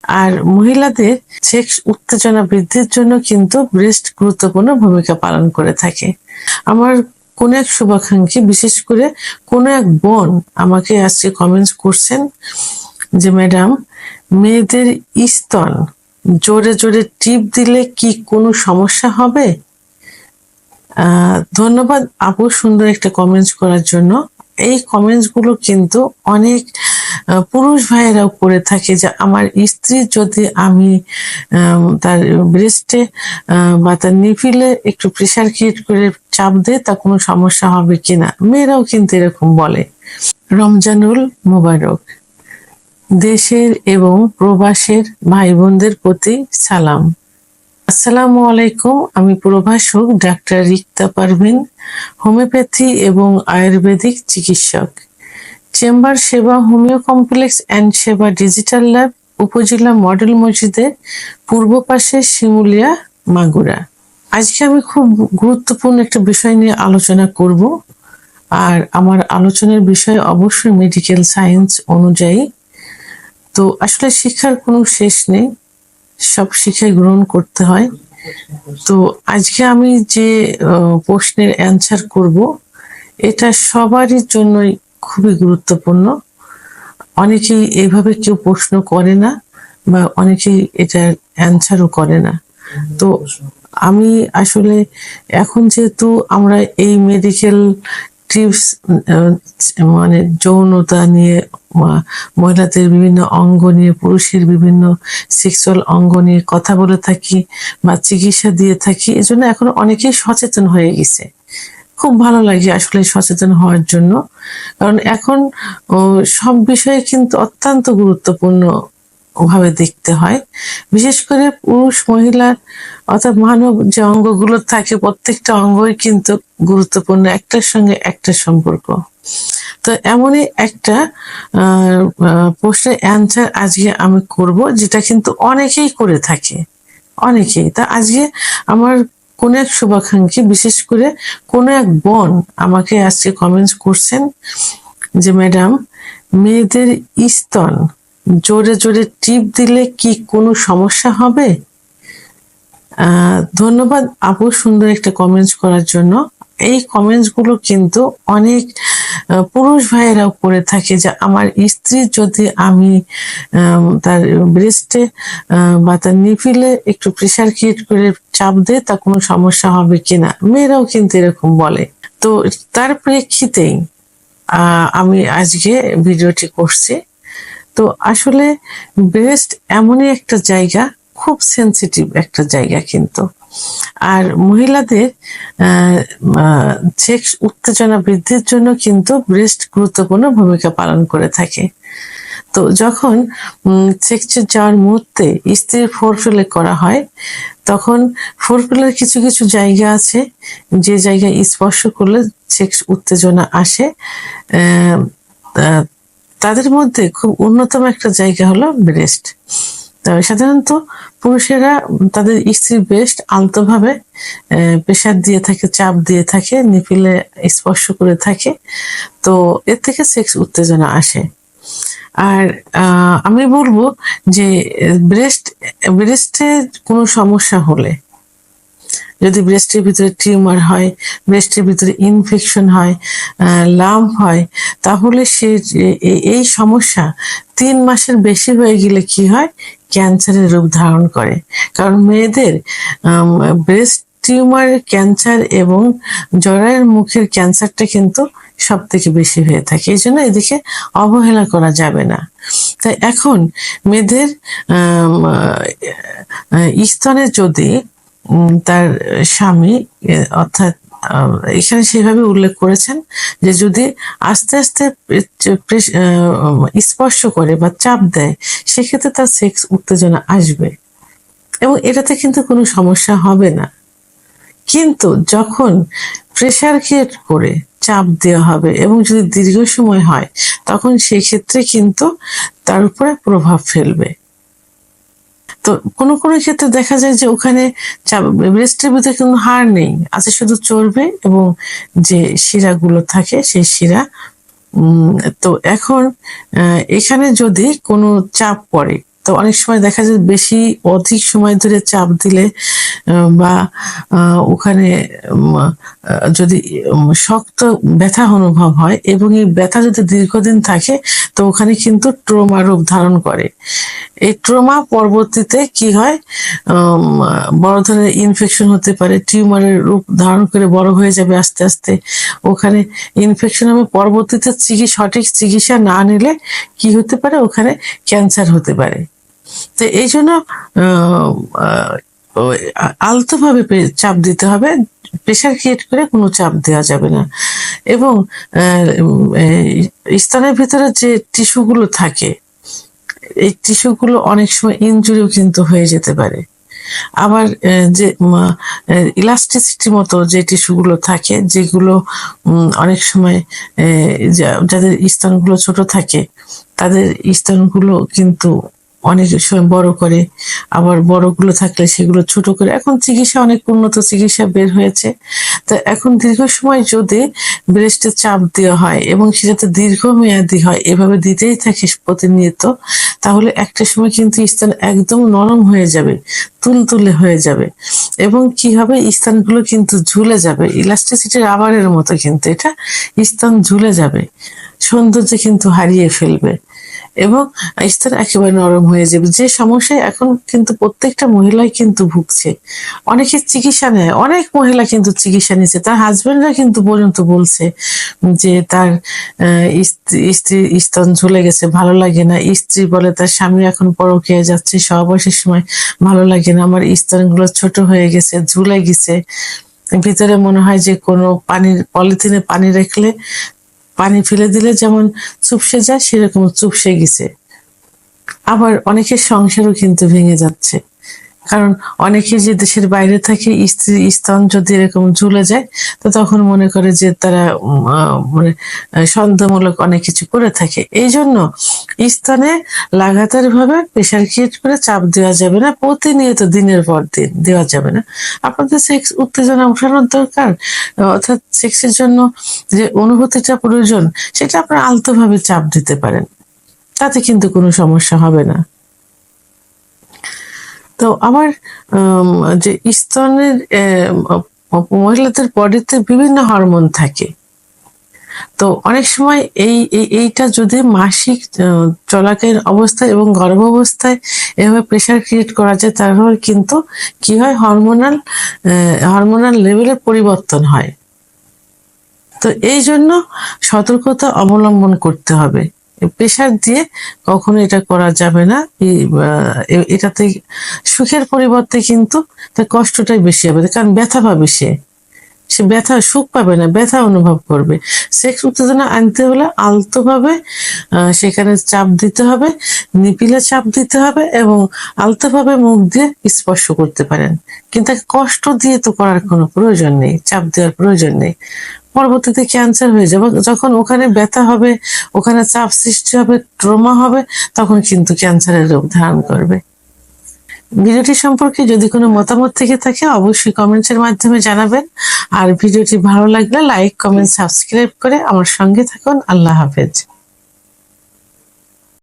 আর মহিলাদের সেক্স উত্তেজনা বৃদ্ধির জন্য কিন্তু ব্রেস্ট গুরুত্বপূর্ণ ভূমিকা পালন করে থাকে। আমার কোন এক শুভাকাঙ্ক্ষী, বিশেষ করে কোন এক বোন আমাকে আজকে কমেন্টস করছেন যে ম্যাডাম, মেয়েদের স্তন জোরে জোরে টিপ দিলে কি কোনো সমস্যা হবে? ধন্যবাদ আপু সুন্দর একটা কমেন্টস করার জন্য। এই কমেন্টস গুলো কিন্তু অনেক পুরুষ ভাইয়েরাও করে থাকে যে আমার স্ত্রী যদি আমি তার ব্রেস্টে বা তার নিপিলে একটু প্রেসার ক্রিয়েট করে চাপ দেয় তা কোনো সমস্যা হবে কিনা। মেয়েরাও কিন্তু এরকম বলে। রমজানুল মোবারক। দেশের এবং প্রবাসের ভাই বোনদের প্রতি সালাম। আসসালামু আলাইকুম। আমি প্রভাষক ডাক্তার রিক্তা পারভিন, হোমিওপ্যাথি এবং আয়ুর্বেদিক চিকিৎসক। চেম্বার সেবা হোমিও কমপ্লেক্স অ্যান্ড সেবা ডিজিটাল ল্যাব, উপজেলা মডেল মসজিদের পূর্ব পাশে, শিমুলিয়া, মাগুরা। আজকে আমি খুব গুরুত্বপূর্ণ একটা বিষয় নিয়ে আলোচনা করব। আর আমার আলোচনার বিষয় অবশ্যই মেডিকেল সায়েন্স অনুযায়ী। তো আসলে শিক্ষার কোনো শেষ নেই, সব শিক্ষাই গ্রহণ করতে হয়। তো আজকে আমি যে প্রশ্নের অ্যান্সার করব, এটা সবারই জন্যই খুবই গুরুত্বপূর্ণ। অনেকেই এইভাবে কেউ প্রশ্ন করে না বা অনেকেই এটার অ্যান্সারও করে না। তো আমি আসলে এখন যেহেতু আমরা এই মেডিকেল টিপস মানে যৌনতা নিয়ে, মহিলাদের বিভিন্ন অঙ্গ নিয়ে, পুরুষের বিভিন্ন সেক্সুয়াল অঙ্গ নিয়ে কথা বলে থাকি বা চিকিৎসা দিয়ে থাকি, এজন্য এখন অনেকেই সচেতন হয়ে গেছে। খুব ভালো লাগে আসলে সচেতন হওয়ার জন্য। কারণ এখন সব বিষয়ে কিন্তু অত্যন্ত গুরুত্বপূর্ণ ভাবে দেখতে হয়। বিশেষ করে পুরুষ মহিলার অর্থাৎ মানব যে অঙ্গগুলো থাকে, প্রত্যেকটা অঙ্গই কিন্তু গুরুত্বপূর্ণ, একটার সঙ্গে একটা সম্পর্ক। তো এমনই একটা প্রশ্নের অ্যান্সার আজকে আমি করব, যেটা কিন্তু অনেকেই করে থাকে, অনেকেই। তা আজকে আমার কোন এক শুভাকাঙ্ক্ষী, বিশেষ করে কোন এক বোন আমাকে আজকে কমেন্টস করছেন যে ম্যাডাম, মেয়েদের স্তন জোরে জোরে টিপ দিলে কি কোনো সমস্যা হবে? ধন্যবাদ আপু সুন্দর একটা কমেন্টস করার জন্য। এই কমেন্টস গুলো কিন্তু অনেক পুরুষ ভাইয়েরাও করে থাকে যে আমার স্ত্রী যদি আমি তার ব্রেস্টে বা তার নিপিলে একটু প্রেসার ক্রিয়েট করে চাপ দেয় তা কোনো সমস্যা হবে কিনা। মেয়েরাও কিন্তু এরকম বলে। তো তার প্রেক্ষিতেই আমি আজকে ভিডিওটি করছি। তো আসলে ব্রেস্ট এমনই একটা জায়গা, খুব সেন্সিটিভ একটা জায়গা কিন্তু। আর মহিলাদের সেক্স উত্তেজনা বৃদ্ধির জন্য কিন্তু ব্রেস্ট গুরুত্বপূর্ণ ভূমিকা পালন করে থাকে। তো যখন সেক্সে যাওয়ার মুহূর্তে স্ত্রীর ফোরপ্লে করা হয়, তখন ফোরপ্লের কিছু কিছু জায়গা আছে যে জায়গায় স্পর্শ করলে সেক্স উত্তেজনা আসে। তাদের মধ্যে খুব অন্যতম একটা জায়গা হলো ব্রেস্ট। সাধারণত পুরুষেরা তাদের স্ত্রীর ব্রেস্ট আলতোভাবে প্রেসার দিয়ে থাকে, চাপ দিয়ে থাকে, নিপিলে স্পর্শ করে থাকে। তো এর থেকে সেক্স উত্তেজনা আসে। আর আমি বলবো যে ব্রেস্টে কোনো সমস্যা হলে, যদি ব্রেস্টের ভিতরে টিউমার হয়, ব্রেস্টের ভিতরে ইনফেকশন হয়, লাম্প হয়, তাহলে সে এই সমস্যা 3 মাসের বেশি হয়ে গেলে কি হয়, ক্যান্সারের রূপ ধারণ করে। কারণ মেয়েদের ব্রেস্ট টিউমারের ক্যান্সার এবং জরায়ুর মুখের ক্যান্সারটা কিন্তু সব থেকে বেশি হয়ে থাকে। এই জন্য এদিকে অবহেলা করা যাবে না। তাই এখন মেয়েদের স্তনে যদি তার স্বামী, অর্থাৎ এখানে সেভাবে উল্লেখ করেছেন যে যদি আস্তে আস্তে স্পর্শ করে বা চাপ দেয়, সেক্ষেত্রে তার সেক্স উত্তেজনা আসবে এবং এটাতে কিন্তু কোনো সমস্যা হবে না। কিন্তু যখন প্রেসার ক্রিয়েট করে চাপ দেওয়া হবে এবং যদি দীর্ঘ সময় হয়, তখন সেই ক্ষেত্রে কিন্তু তার উপরে প্রভাব ফেলবে। তো কোনো কোনো ক্ষেত্রে দেখা যায় যে ওখানে ব্রেস্টের ভিতরে কিন্তু হাড় নেই, আছে শুধু চর্বি এবং যে শিরাগুলো থাকে সেই শিরা। তো এখন এখানে যদি কোনো চাপ পড়ে, তো অনেক সময় দেখা যায় বেশি অধিক সময় ধরে চাপ দিলে বা ওখানে যদি শক্ত ব্যথা অনুভব হয় এবং এই ব্যথা যদি দীর্ঘদিন থাকে, তো ওখানে কিন্তু ট্রমা রূপ ধারণ করে। এই ট্রমা পরবর্তীতে কি হয়, বড় ধরনের ইনফেকশন হতে পারে, টিউমারের রূপ ধারণ করে বড় হয়ে যাবে আস্তে আস্তে। ওখানে ইনফেকশন হবে, পরবর্তীতে সঠিক চিকিৎসা না নিলে কি হতে পারে, ওখানে ক্যান্সার হতে পারে। তো এই জন্য আলতোভাবে চাপ দিতে হবে, প্রেশার ক্রিয়েট করে কোনো চাপ দেওয়া যাবে না। এবং স্তনের ভিতরে যে টিস্যুগুলো থাকে, এই টিস্যুগুলো অনেক সময় ইনজুরিও কিন্তু হয়ে যেতে পারে। আবার যে ইলাস্টিসিটি মতো যে টিস্যুগুলো থাকে, যেগুলো অনেক সময় যাদের স্তনগুলো ছোট থাকে, তাদের স্তনগুলো কিন্তু অনেক সময় বড় করে, আবার বড়গুলো থাকলে সেগুলো ছোট করে। এখন চিকিৎসা অনেক উন্নত চিকিৎসা বের হয়েছে। তো এখন দীর্ঘ সময় যদি ব্রেস্টে চাপ দেওয়া হয় এবং সেটাতে দীর্ঘমেয়াদী হয়, এভাবে দিতেই থাকে প্রতিনিয়ত, তাহলে একটা সময় কিন্তু স্তন একদম নরম হয়ে যাবে, তুলতুলে হয়ে যাবে। এবং কি হবে, স্তনগুলো কিন্তু ঝুলে যাবে, ইলাস্টিসিটি রাবারের মতো কিন্তু এটা স্তন ঝুলে যাবে, সৌন্দর্য কিন্তু হারিয়ে ফেলবে এবং স্তন একেবারে নরম হয়ে যাবে। যে সমস্যায় এখন কিন্তু প্রত্যেকটা মহিলাই কিন্তু ভুগছে। অনেকে চিকিৎসা নেয়, অনেক মহিলা কিন্তু চিকিৎসা নিচ্ছে, তার হাজবেন্ডরা কিন্তু পর্যন্ত বলছে যে তার স্ত্রী স্তন ঝুলে গেছে, ভালো লাগে না। স্ত্রী বলে তার স্বামী এখন পরকীয়া যাচ্ছে, সহবাসের সময় ভালো লাগে না, আমার স্তনগুলো ছোট হয়ে গেছে, ঝুলে গেছে, ভিতরে মনে হয় যে কোনো পলিথিনে পানি রাখলে, পানি ফেলে দিলে যেমন চুপসে যায়, সেরকম চুপসে গেছে। আবার অনেকের সংসারও কিন্তু ভেঙে যাচ্ছে, কারণ অনেকে যে দেশের বাইরে থাকে, স্ত্রী স্তন যদি এরকম ঝুলে যায়, তো তখন মনে করে যে তারা মানে সন্দেহমূলক অনেক কিছু করে থাকে। এই জন্য স্তনে লাগাতার ভাবে প্রেশার ক্রিয়েট করে চাপ দেওয়া যাবে না, প্রতিনিয়ত দিনের পর দিন দেওয়া যাবে না। আপনাদের সেক্স উত্তেজনা উঠানোর দরকার, অর্থাৎ সেক্সের জন্য যে অনুভূতিটা প্রয়োজন, সেটা আপনারা আলতোভাবে চাপ দিতে পারেন, তাতে কিন্তু কোনো সমস্যা হবে না। তো আমার যে স্তনের মহিলাদের বডিতে বিভিন্ন হরমোন থাকে। তো অনেক সময় এইটা যদি মাসিক চলাকালীন অবস্থায় এবং গর্ভাবস্থায় এভাবে প্রেশার ক্রিয়েট করা যায়, তাহলে কিন্তু কি হয়, হরমোনাল লেভেলের পরিবর্তন হয়। তো এই জন্য সতর্কতা অবলম্বন করতে হবে। প্রেশার দিয়ে কখনো এটা করা যাবে না। এটাতে সুখের পরিবর্তে কিন্তু তার কষ্টটাই বেশি হবে, কারণ ব্যথা পাবে সে ব্যথা, সুখ পাবে না, ব্যথা অনুভব করবে। সেক্স উত্তেজনা আনতে হলে আলতোভাবে সেখানে চাপ দিতে হবে, নিপিলে চাপ দিতে হবে এবং আলতোভাবে মুখ দিয়ে স্পর্শ করতে পারেন, কিন্তু কষ্ট দিয়ে তো করার কোনো প্রয়োজন নেই, চাপ দেওয়ার প্রয়োজন নেই। পরবর্তীতে ক্যান্সার হয়ে যাবে, যখন ওখানে ব্যথা হবে, ওখানে চাপ সৃষ্টি হবে, ট্রমা হবে, তখন কিন্তু ক্যান্সারের রূপ ধারণ করবে। ভিডিওটি সম্পর্কে যদি কোনো মতামত থেকে থাকে, অবশ্যই কমেন্টসের মাধ্যমে জানাবেন। আর ভিডিওটি ভালো লাগলে লাইক, কমেন্ট, সাবস্ক্রাইব করে আমার সঙ্গে থাকুন। আল্লাহ হাফেজ।